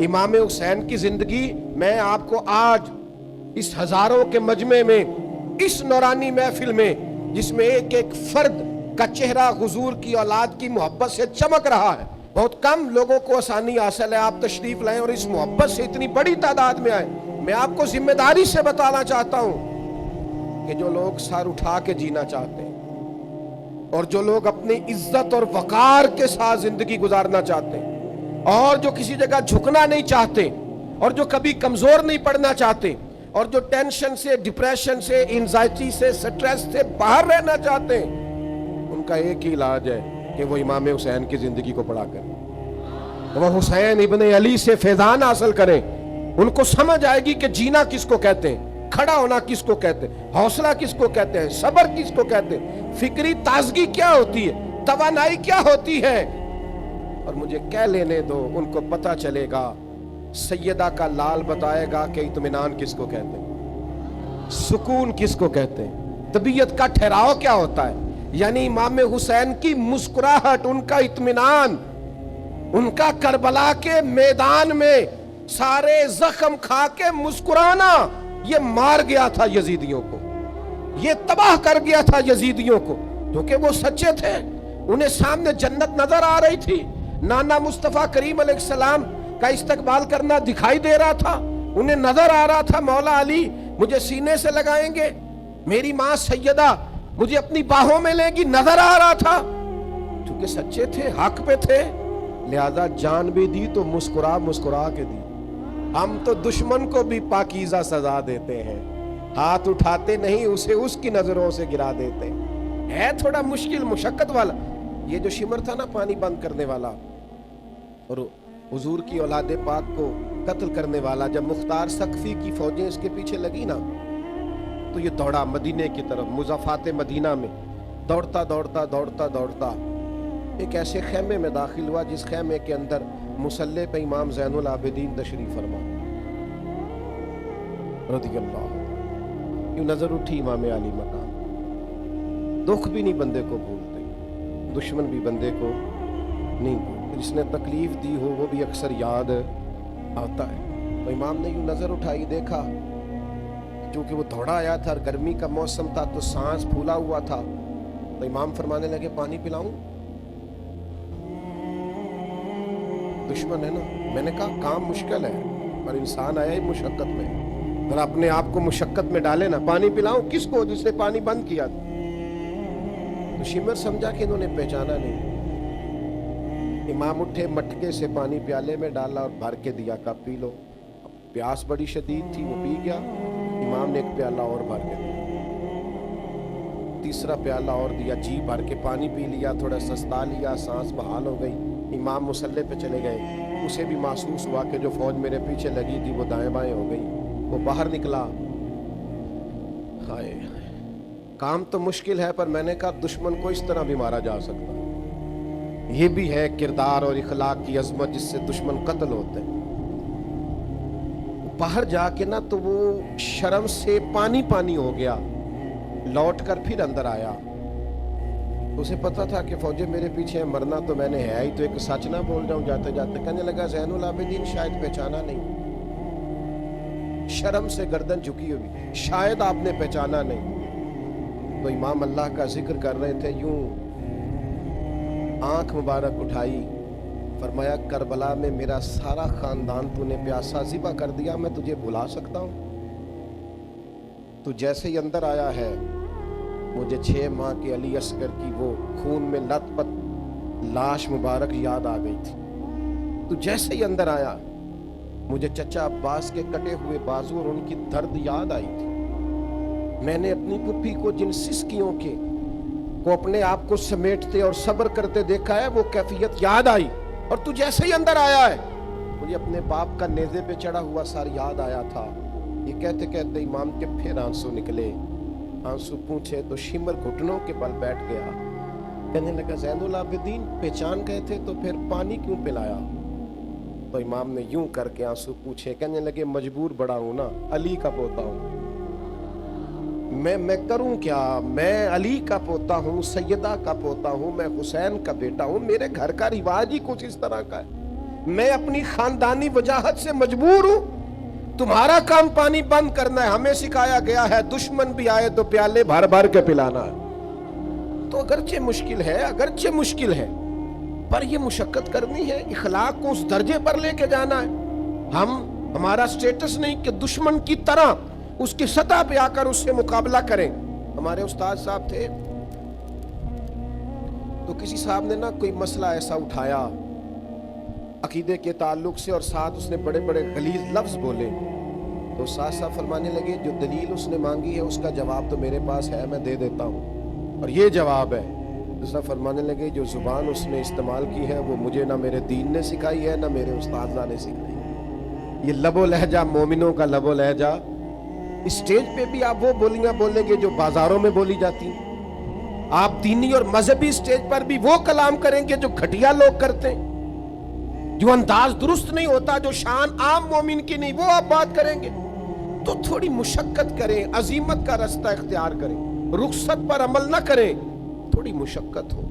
امام حسین کی زندگی میں آپ کو آج اس ہزاروں کے مجمع میں، اس نورانی محفل میں جس میں ایک ایک فرد کا چہرہ حضور کی اولاد کی محبت سے چمک رہا ہے، بہت کم لوگوں کو آسانی حاصل ہے آپ تشریف لائیں اور اس محبت سے اتنی بڑی تعداد میں آئیں۔ میں آپ کو ذمہ داری سے بتانا چاہتا ہوں کہ جو لوگ سر اٹھا کے جینا چاہتے ہیں اور جو لوگ اپنی عزت اور وقار کے ساتھ زندگی گزارنا چاہتے ہیں اور جو کسی جگہ جھکنا نہیں چاہتے اور جو کبھی کمزور نہیں پڑنا چاہتے اور جو ٹینشن سے، ڈپریشن سے، انزائٹی سے، سٹریس سے باہر رہنا چاہتے ہیں، ان کا ایک ہی علاج ہے کہ وہ امام حسین کی زندگی کو پڑھا کریں، وہ حسین ابن علی سے فیضان حاصل کریں۔ ان کو سمجھ آئے گی کہ جینا کس کو کہتے ہیں، کھڑا ہونا کس کو کہتے ہیں، حوصلہ کس کو کہتے ہیں، صبر کس کو کہتے ہیں، فکری تازگی کیا ہوتی ہے، توانائی کیا ہوتی ہے۔ اور مجھے کہہ لینے دو، ان کو پتہ چلے گا، سیدہ کا لال بتائے گا کہ اطمینان کس کو کہتے ہیں، سکون کس کو کہتے ہیں، طبیعت کا ٹھہراؤ کیا ہوتا ہے۔ یعنی امام حسین کی مسکراہٹ، ان کا اطمینان، ان کا کربلا کے میدان میں سارے زخم کھا کے مسکرانا، یہ مار گیا تھا یزیدیوں کو، یہ تباہ کر گیا تھا یزیدیوں کو، کیونکہ وہ سچے تھے، انہیں سامنے جنت نظر آ رہی تھی، نانا مصطفیٰ کریم علیہ السلام کا استقبال کرنا دکھائی دے رہا تھا، انہیں نظر آ رہا تھا مولا علی مجھے سینے سے لگائیں گے، میری ماں سیدہ مجھے اپنی باہوں میں لیں گی، نظر آ رہا تھا، چونکہ سچے تھے، حق پہ تھے، لہذا جان بھی دی تو مسکرا مسکرا کے دی۔ ہم تو دشمن کو بھی پاکیزہ سزا دیتے ہیں، ہاتھ اٹھاتے نہیں، اسے اس کی نظروں سے گرا دیتے ہیں۔ ہے تھوڑا مشکل، مشقت والا، یہ جو شمر تھا نا پانی بند کرنے والا اور حضور کی اولاد پاک کو قتل کرنے والا، جب مختار سقفی کی فوجیں اس کے پیچھے لگی نا تو یہ دوڑا مدینے کی طرف، مضافات مدینہ میں دوڑتا دوڑتا دوڑتا دوڑتا ایک ایسے خیمے میں داخل ہوا جس خیمے کے اندر مصلی پہ امام زین العابدین تشریف فرما رضی اللہ، یوں نظر اٹھی امام علی مقام، دکھ بھی نہیں بندے کو بھولتے، دشمن بھی بندے کو نہیں بھولتے، جس نے تکلیف دی ہو وہ بھی اکثر یاد آتا ہے۔ تو امام نے یوں نظر اٹھائی، دیکھا، چونکہ وہ دوڑا آیا تھا اور گرمی کا موسم تھا تو سانس پھولا ہوا تھا، تو امام فرمانے لگے پانی پلاؤں؟ دشمن ہے نا، میں نے کہا کام مشکل ہے پر انسان آیا ہی مشقت میں، اگر اپنے آپ کو مشقت میں ڈالے نا، پانی پلاؤں کس کو جس نے پانی بند کیا تھا؟ تو شمر سمجھا کہ انہوں نے پہچانا نہیں، امام اٹھے، مٹکے سے پانی پیالے میں ڈالا اور بھر کے دیا، کہا پی لو۔ پیاس بڑی شدید تھی، وہ پی گیا، امام نے ایک پیالہ اور بھر کے دیا، تیسرا پیالہ اور دیا، جی بھر کے پانی پی لیا، تھوڑا سستا لیا، سانس بحال ہو گئی، امام مصلی پہ چلے گئے، اسے بھی محسوس ہوا کہ جو فوج میرے پیچھے لگی تھی وہ دائیں بائیں ہو گئی، وہ باہر نکلا، ہائے کام تو مشکل ہے پر میں نے کہا دشمن کو اس طرح بھی مارا جا سکتا، یہ بھی ہے کردار اور اخلاق کی عظمت جس سے دشمن قتل ہوتے ہیں۔ باہر جا کے نا تو وہ شرم سے پانی پانی ہو گیا، لوٹ کر پھر اندر آیا، اسے پتا تھا کہ فوجیں میرے پیچھے ہیں، مرنا تو میں نے ہے ہی، تو ایک سچ نہ بول جاؤں جاتے جاتے۔ کہنے لگا زین العابدین شاید پہچانا نہیں، شرم سے گردن جھکی ہوئی، شاید آپ نے پہچانا نہیں۔ تو امام اللہ کا ذکر کر رہے تھے، یوں آنکھ مبارک اٹھائی، فرمایا کربلا میں میرا سارا خاندان تو نے پیاسا ذبح کر دیا، میں تجھے بھلا سکتا ہوں؟ تو جیسے ہی اندر آیا ہے مجھے 6 ماہ کے علی اصغر کی وہ خون میں لت پت لاش مبارک یاد آ گئی تھی۔ تو جیسے ہی اندر آیا مجھے چچا عباس کے کٹے ہوئے بازو اور ان کی درد یاد آئی تھی، میں نے اپنی پھپھی کو جن سسکیوں کے کو اپنے آپ کو سمیٹتے اور صبر کرتے دیکھا ہے وہ کیفیت یاد آئی، اور تو جیسے ہی اندر آیا ہے مجھے اپنے باپ کا نیزے پہ چڑھا ہوا سر یاد آیا تھا۔ یہ کہتے کہتے امام کے پھر آنسو نکلے، آنسو پوچھے تو شمر گھٹنوں کے بل بیٹھ گیا، کہنے لگا زین العابدین پہچان گئے تھے تو پھر پانی کیوں پلایا؟ تو امام نے یوں کر کے آنسو پوچھے، کہنے لگے مجبور بڑا ہوں نا، علی کا پوتا ہوں، میں کروں کیا؟ میں علی کا پوتا ہوں، سیدہ کا پوتا ہوں، میں حسین کا بیٹا ہوں، میرے گھر کا رواج ہی کچھ اس طرح کا ہے، میں اپنی خاندانی وجاہت سے مجبور ہوں، تمہارا کام پانی بند کرنا ہے۔ ہمیں سکھایا گیا ہے دشمن بھی آئے تو پیالے بھر بھر کے پلانا ہے۔ تو اگرچہ مشکل ہے پر یہ مشقت کرنی ہے، اخلاق کو اس درجے پر لے کے جانا ہے۔ ہمارا سٹیٹس نہیں کہ دشمن کی طرح اس کی سطح پہ آ کر اس سے مقابلہ کریں۔ ہمارے استاد صاحب تھے تو کسی صاحب نے کوئی مسئلہ ایسا اٹھایا عقیدے کے تعلق سے، اور ساتھ اس نے بڑے بڑے غلیظ لفظ بولے، تو استاد صاحب فرمانے لگے جو دلیل اس نے مانگی ہے اس کا جواب تو میرے پاس ہے، میں دے دیتا ہوں، اور یہ جواب ہے۔ دوسرا فرمانے لگے جو زبان اس نے استعمال کی ہے وہ مجھے نہ میرے دین نے سکھائی ہے نہ میرے استاذہ نے سکھائی ہے۔ یہ لب و لہجہ مومنوں کا لب و لہجہ، اسٹیج پہ بھی آپ وہ بولیاں بولیں گے جو بازاروں میں بولی جاتی ہیں، آپ دینی اور مذہبی اسٹیج پر بھی وہ کلام کریں گے جو گھٹیا لوگ کرتے ہیں، جو انداز درست نہیں ہوتا، جو شان عام مومن کی نہیں، وہ آپ بات کریں گے۔ تو تھوڑی مشقت کریں، عزیمت کا رستہ اختیار کریں، رخصت پر عمل نہ کریں، تھوڑی مشقت ہو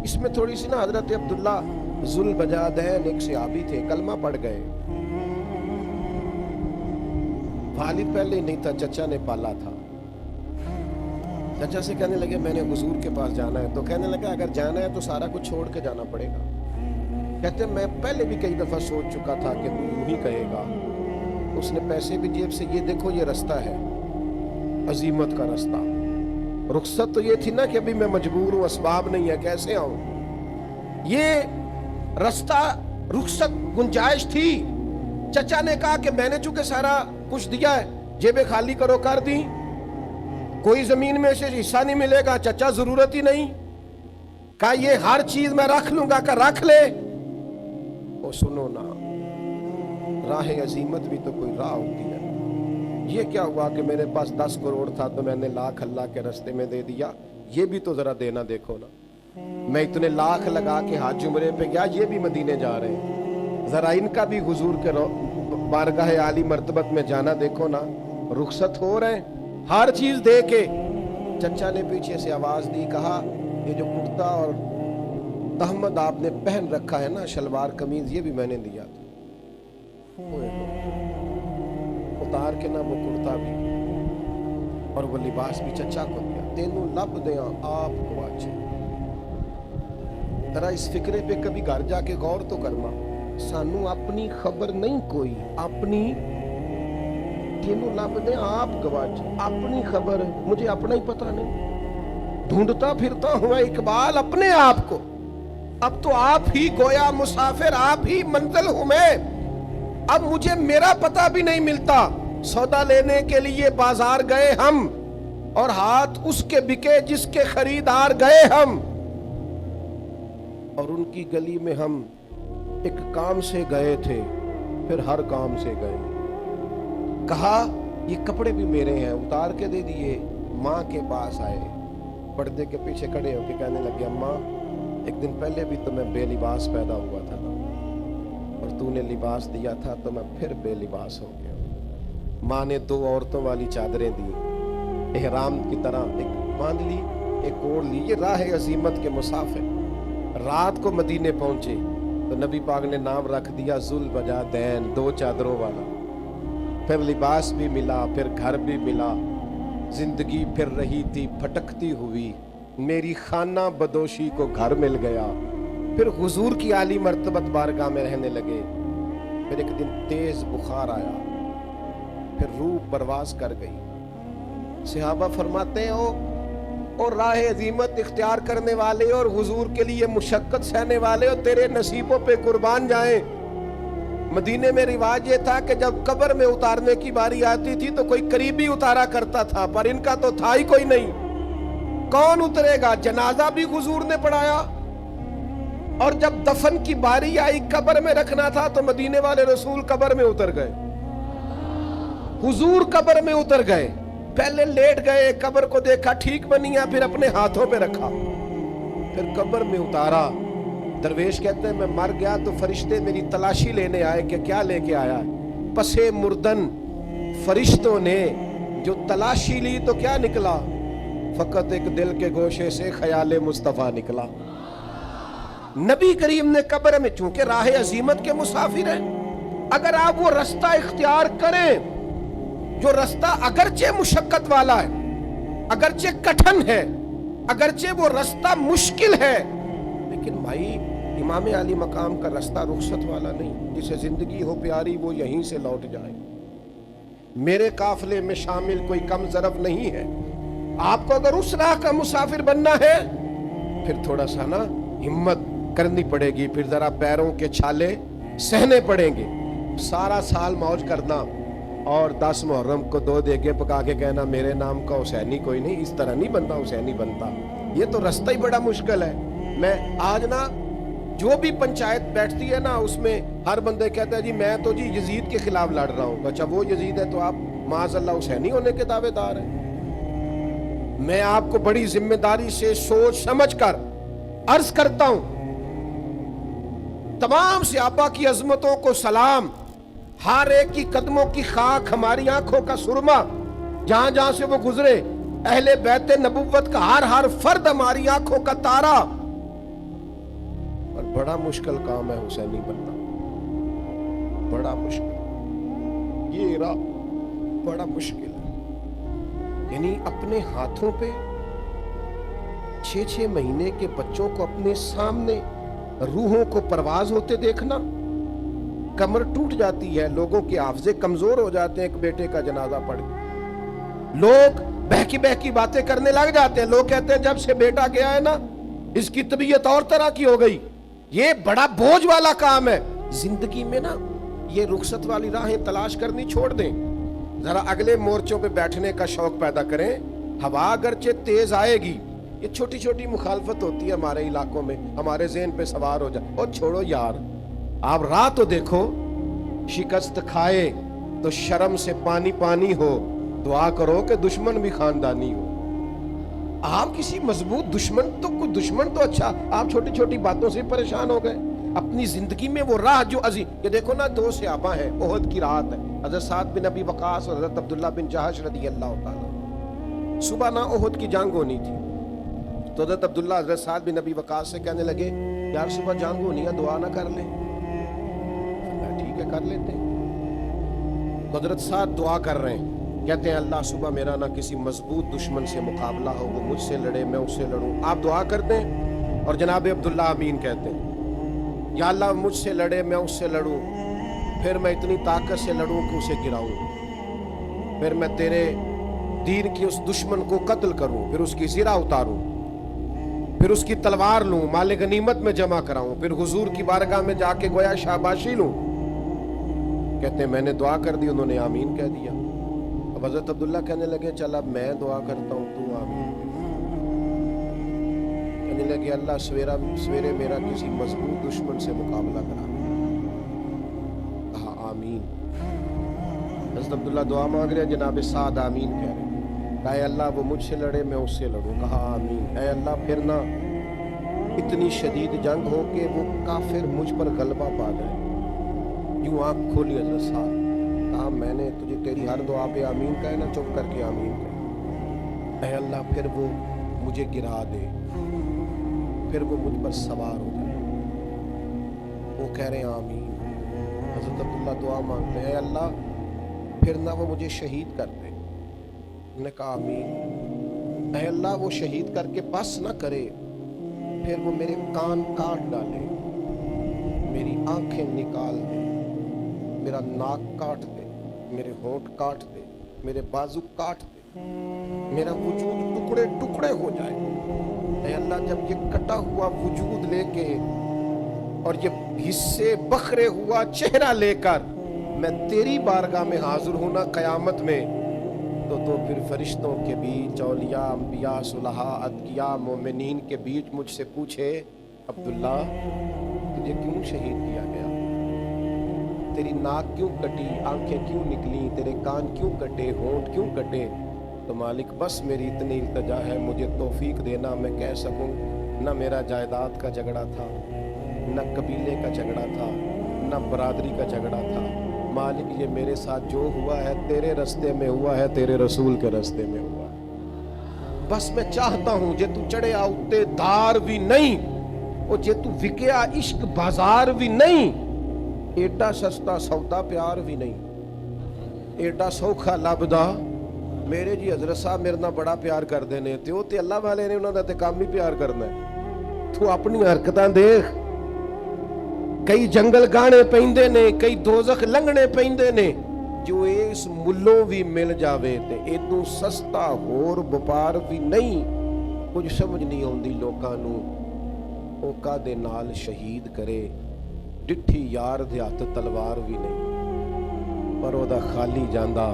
اس میں تھوڑی سی نا۔ حضرت عبداللہ ذوالبجادین ایک صحابی تھے، کلمہ پڑھ گئے، والد پہلے ہی نہیں تھا، چچا نے پالا تھا۔ چچا سے کہنے لگے میں نے حضور کے پاس جانا ہے، تو کہنے لگا اگر جانا ہے تو سارا کچھ چھوڑ کے جانا پڑے گا۔ کہتے میں پہلے بھی کئی دفعہ سوچ چکا تھا کہ تو یوں ہی کہے گا۔ اس نے پیسے بھی جیب سے، یہ دیکھو یہ رستہ ہے عزیمت کا رستہ۔ رخصت تو یہ تھی نا کہ ابھی میں مجبور ہوں، اسباب نہیں ہے، کیسے آؤں؟ یہ رستہ رخصت گنجائش تھی۔ چچا نے کہا کہ میں نے چونکہ سارا کچھ دیا ہے، جیبیں خالی کرو، کر دی، کوئی زمین میں سے حصہ نہیں ملے گا۔ چچا ضرورت ہی نہیں، کہا یہ ہر چیز میں رکھ لوں گا، کہ رکھ لے۔ او سنو نا، راہ عزیمت بھی تو کوئی راہ ہوتی ہے۔ یہ کیا ہوا کہ میرے پاس 10 کروڑ تھا تو میں نے لاکھ اللہ کے راستے میں دے دیا، یہ بھی تو ذرا دینا دیکھو نا۔ میں اتنے لاکھ لگا کے حج عمرے پہ گیا، یہ بھی مدینے جا رہے ہیں، ذرا ان کا بھی حضور کے بارگاہ عالی مرتبت میں جانا دیکھو نا۔ رخصت ہو رہے ہیں ہر چیز دے کے۔ چچا نے پیچھے سے آواز دی، کہا یہ جو کرتا اور تہمد آپ نے پہن رکھا ہے نا، شلوار قمیض، یہ بھی میں نے دیا تھا۔ اتار کے نا وہ کرتا بھی اور وہ لباس بھی چچا کو دیا۔ تینوں لب دیاں آپ کو آچے۔ ترا اس فکرے پہ کبھی گھر جا کے غور تو کرنا، سانو اپنی خبر نہیں کوئی، اپنی تینوں لب دے آپ گواچ، اپنی خبر مجھے اپنا ہی پتہ نہیں، ڈھونڈتا پھرتا ہوا اقبال اپنے آپ کو۔ اب تو آپ ہی گویا مسافر، آپ ہی منزل ہوں میں، اب مجھے میرا پتہ بھی نہیں ملتا۔ سودا لینے کے لیے بازار گئے ہم، اور ہاتھ اس کے بکے جس کے خریدار گئے ہم، اور ان کی گلی میں ہم ایک کام سے گئے تھے، پھر ہر کام سے گئے۔ کہا یہ کپڑے بھی میرے ہیں، اتار کے دے دیے۔ ماں کے پاس آئے، پردے کے پیچھے کھڑے ہو کے کہنے لگے اماں ایک دن پہلے بھی تو میں بے لباس پیدا ہوا تھا نا، اور تو نے لباس دیا تھا تو میں پھر بے لباس ہو گیا۔ ماں نے 2 عورتوں والی چادریں دی، احرام کی طرح ایک باندھ لی، ایک اوڑھ لی۔ یہ راہ عزیمت کے مسافر رات کو مدینے پہنچے تو نبی پاک نے نام رکھ دیا ذوالبجادین، 2 چادروں والا۔ پھر لباس بھی ملا، پھر گھر بھی ملا، زندگی پھر رہی تھی بھٹکتی ہوئی، میری خانہ بدوشی کو گھر مل گیا۔ پھر حضور کی عالی مرتبت بارگاہ میں رہنے لگے۔ پھر ایک دن تیز بخار آیا، پھر روح پرواز کر گئی۔ صحابہ فرماتے ہیں اور راہ عظیمت اختیار کرنے والے اور حضور کے لیے مشقت سہنے والے، اور تیرے نصیبوں پہ قربان جائیں۔ مدینے میں رواج یہ تھا کہ جب قبر میں اتارنے کی باری آتی تھی تو کوئی قریبی اتارا کرتا تھا، پر ان کا تو تھا ہی کوئی نہیں۔ کون اترے گا؟ جنازہ بھی حضور نے پڑھایا، اور جب دفن کی باری آئی قبر میں رکھنا تھا تو مدینے والے رسول قبر میں اتر گئے، حضور قبر میں اتر گئے۔ پہلے لیٹ گئے، قبر کو دیکھا ٹھیک بنی ہے، پھر اپنے ہاتھوں پہ رکھا، پھر قبر میں اتارا۔ درویش کہتے ہیں میں مر گیا تو فرشتے میری تلاشی لینے آئے کہ کیا لے کے آیا ہے۔ پسے مردن فرشتوں نے جو تلاشی لی تو کیا نکلا؟ فقط ایک دل کے گوشے سے خیال مصطفیٰ نکلا۔ نبی کریم نے قبر میں چونکہ راہ عزیمت کے مسافر ہیں، اگر آپ وہ رستہ اختیار کریں جو رستہ اگرچہ مشقت والا ہے، اگرچہ کٹھن ہے، اگرچہ وہ رستہ مشکل ہے، لیکن بھائی امام علی مقام کا رستہ رخصت والا نہیں، جسے زندگی ہو پیاری وہ یہیں سے لوٹ جائے۔ میرے قافلے میں شامل کوئی کم ظرف نہیں ہے۔ آپ کو اگر اس راہ کا مسافر بننا ہے پھر تھوڑا سا نا ہمت کرنی پڑے گی، پھر ذرا پیروں کے چھالے سہنے پڑیں گے۔ سارا سال موج کرنا اور 10 محرم کو 2 دیگیں پکا کے کہنا میرے نام کا حسینی کوئی نہیں، اس طرح نہیں بنتا حسینی بنتا، یہ تو رستہ ہی بڑا مشکل ہے۔ میں آج نا جو بھی پنچایت بیٹھتی ہے نا اس میں ہر بندے کہتا ہے جی میں تو جی یزید کے خلاف لڑ رہا ہوں۔ اچھا وہ یزید ہے تو آپ معاذ اللہ حسینی ہونے کے دعوے دار ہیں؟ میں آپ کو بڑی ذمہ داری سے سوچ سمجھ کر عرض کرتا ہوں، تمام صحابہ کی عظمتوں کو سلام، ہر ایک کی قدموں کی خاک ہماری آنکھوں کا سرما، جہاں جہاں سے وہ گزرے، اہل بیت نبوت کا ہر فرد ہماری آنکھوں کا تارا، اور بڑا مشکل کام ہے حسینی بننا، بڑا مشکل، یہ راہ بڑا مشکل ہے۔ یعنی اپنے ہاتھوں پہ 6 مہینے کے بچوں کو اپنے سامنے روحوں کو پرواز ہوتے دیکھنا، کمر ٹوٹ جاتی ہے، لوگوں کے حافظے کمزور ہو جاتے ہیں ایک بیٹے کا جنازہ پڑھ کے، لوگ بہکی باتیں کرنے لگ جاتے ہیں، لوگ کہتے ہیں جب سے بیٹا گیا ہے نا اس کی طبیعت اور طرح کی ہو گئی۔ یہ بڑا بوجھ والا کام ہے زندگی میں نا، یہ رخصت والی راہیں تلاش کرنی چھوڑ دیں، ذرا اگلے مورچوں پہ بیٹھنے کا شوق پیدا کریں۔ ہوا اگرچہ تیز آئے گی، یہ چھوٹی چھوٹی مخالفت ہوتی ہے ہمارے علاقوں میں، ہمارے ذہن پہ سوار ہو جائے، اور چھوڑو یار، آپ راہ تو دیکھو، شکست کھائے تو شرم سے پانی پانی ہو، دعا کرو کہ دشمن بھی خاندانی ہو۔ آپ کسی مضبوط دشمن تو کوئی دشمن تو اچھا، آپ چھوٹی چھوٹی باتوں سے پریشان ہو گئے۔ اپنی زندگی میں وہ راہ جو عظیم، یہ دیکھو نا 2 صحابہ ہیں، احد کی رات ہے، حضرت سعد بن ابی وقاص اور حضرت عبداللہ بن جہش رضی اللہ تعالیٰ۔ صبح نہ احد کی جنگ ہونی تھی تو حضرت عبداللہ حضرت سعد بن ابی وقاص سے کہنے لگے یار صبح جنگ ہونی ہے، دعا نہ کر لیں؟ ٹھیک ہے کر لیتے ہیں۔ حضرت سعد دعا کر رہے ہیں، کہتے ہیں اللہ صبح میرا نہ کسی مضبوط دشمن سے مقابلہ ہو، وہ مجھ سے لڑے میں اس سے لڑوں، آپ دعا کر دیں۔ اور جناب عبداللہ امین کہتے ہیں یا اللہ مجھ سے لڑے میں اس سے لڑوں، پھر میں اتنی طاقت سے لڑوں کہ اسے گراؤں، پھر میں تیرے دین کی اس دشمن کو قتل کروں، پھر اس کی زرہ اتاروں، پھر اس کی تلوار لوں، مال غنیمت میں جمع کراؤں، پھر حضور کی بارگاہ میں جا کے گویا شاباشی لوں۔ کہتے ہیں میں نے دعا کر دی، انہوں نے آمین کہہ دیا۔ اب حضرت عبداللہ کہنے لگے چل اب میں دعا کرتا ہوں تو آمین کہنے لگے اللہ سویرے میرا کسی مضبوط دشمن سے مقابلہ کرا، کہا آمین۔ حضرت عبداللہ دعا مانگ رہے، جناب سعد آمین کہہ رہے، کہا اے اللہ وہ مجھ سے لڑے میں اس سے لڑوں، کہا آمین۔ اے اللہ پھر نہ اتنی شدید جنگ ہو کہ وہ کافر مجھ پر غلبہ پا جائے۔ یوں آنکھ کھولی حضرت سعد، کہا میں نے تجھے تیری ہر دعا پہ آمین کہا نا، چپ کر کے آمین کہا۔ اے اللہ پھر وہ مجھے گرا دے، پھر وہ مجھ پر سوار ہو جائے۔ وہ کہہ رہے ہیں آمین۔ حضرت عبداللہ دعا مانگتے ہیں اے اللہ پھر نہ وہ مجھے شہید کر دے، انہوں نے کہا آمین۔ اے اللہ وہ شہید کر کے بس نہ کرے، پھر وہ میرے کان کاٹ ڈالے، میری آنکھیں نکال دے، میرا ناک کاٹ دے، میرے ہونٹ کاٹ دے، میرے بازو کاٹ دے، میرا وجود ٹکڑے ٹکڑے ہو جائے۔ اے اللہ جب یہ کٹا ہوا وجود لے کے اور یہ حصے بکھرے ہوا چہرہ لے کر میں تیری بارگاہ میں حاضر ہوں نا قیامت میں، تو پھر فرشتوں کے بیچ، اولیاء، انبیاء، صلحاء، اتقیاء، مومنین کے بیچ مجھ سے پوچھے عبداللہ تجھے کیوں شہید کیا گیا؟ تیری ناک کیوں کٹی، آنکھیں کیوں نکلی، تیرے کان کیوں کٹے، ہونٹ کیوں کٹے؟ تو مالک بس میری اتنی التجا ہے، مجھے توفیق دینا میں کہہ سکوں نہ میرا جائیداد کا جھگڑا تھا، نہ قبیلے کا جھگڑا تھا، نہ برادری کا جھگڑا تھا، مالک یہ میرے ساتھ جو ہوا ہے تیرے رستے میں ہوا ہے، تیرے رسول کے رستے میں ہوا ہے۔ بس میں چاہتا ہوں جے تو چڑھے آؤتے دار بھی نہیں، ਉਹ ਜੇ ਤੂੰ ਵਿਕਿਆ ਇਸ਼ਕ ਬਾਜ਼ਾਰ ਵੀ ਨਹੀਂ, ਏਡਾ ਸਸਤਾ ਸੌਦਾ ਪਿਆਰ ਵੀ ਨਹੀਂ, ਏਡਾ ਸੌਖਾ ਲੱਭਦਾ। ਮੇਰੇ ਜੀ ਹਜ਼ਰਤ ਸਾਹਿਬ ਮੇਰੇ ਨਾਲ ਬੜਾ ਪਿਆਰ ਕਰਦੇ ਨੇ, ਤੇ ਉਹ ਤੇ ਅੱਲਾ ਵਾਲੇ ਨੇ, ਉਹਨਾਂ ਦਾ ਤੇ ਕੰਮ ਹੀ ਪਿਆਰ ਕਰਨਾ ਹੈ। ਤੂੰ ਆਪਣੀ ਹਰਕਤਾਂ ਦੇਖ, ਕਈ ਜੰਗਲ ਗਾਣੇ ਪੈਂਦੇ ਨੇ, ਕਈ ਦੋਜ਼ਖ ਲੰਘਣੇ ਪੈਂਦੇ ਨੇ, ਜੋ ਇਸ ਮੁੱਲੋਂ ਵੀ ਮਿਲ ਜਾਵੇ ਤੇ ਇਹਨੂੰ ਸਸਤਾ ਹੋਰ ਵਪਾਰ ਵੀ ਨਹੀਂ। ਕੁਝ ਸਮਝ ਨਹੀਂ ਆਉਂਦੀ ਲੋਕਾਂ ਨੂੰ, ਉਹ ਕਾਹਦੇ ਨਾਲ ਸ਼ਹੀਦ ਕਰੇ, ਡਿੱਠੀ ਯਾਰ ਦੇ ਹੱਥ ਤਲਵਾਰ ਵੀ ਨਹੀਂ, ਪਰ ਉਹਦਾ ਖਾਲੀ ਜਾਂਦਾ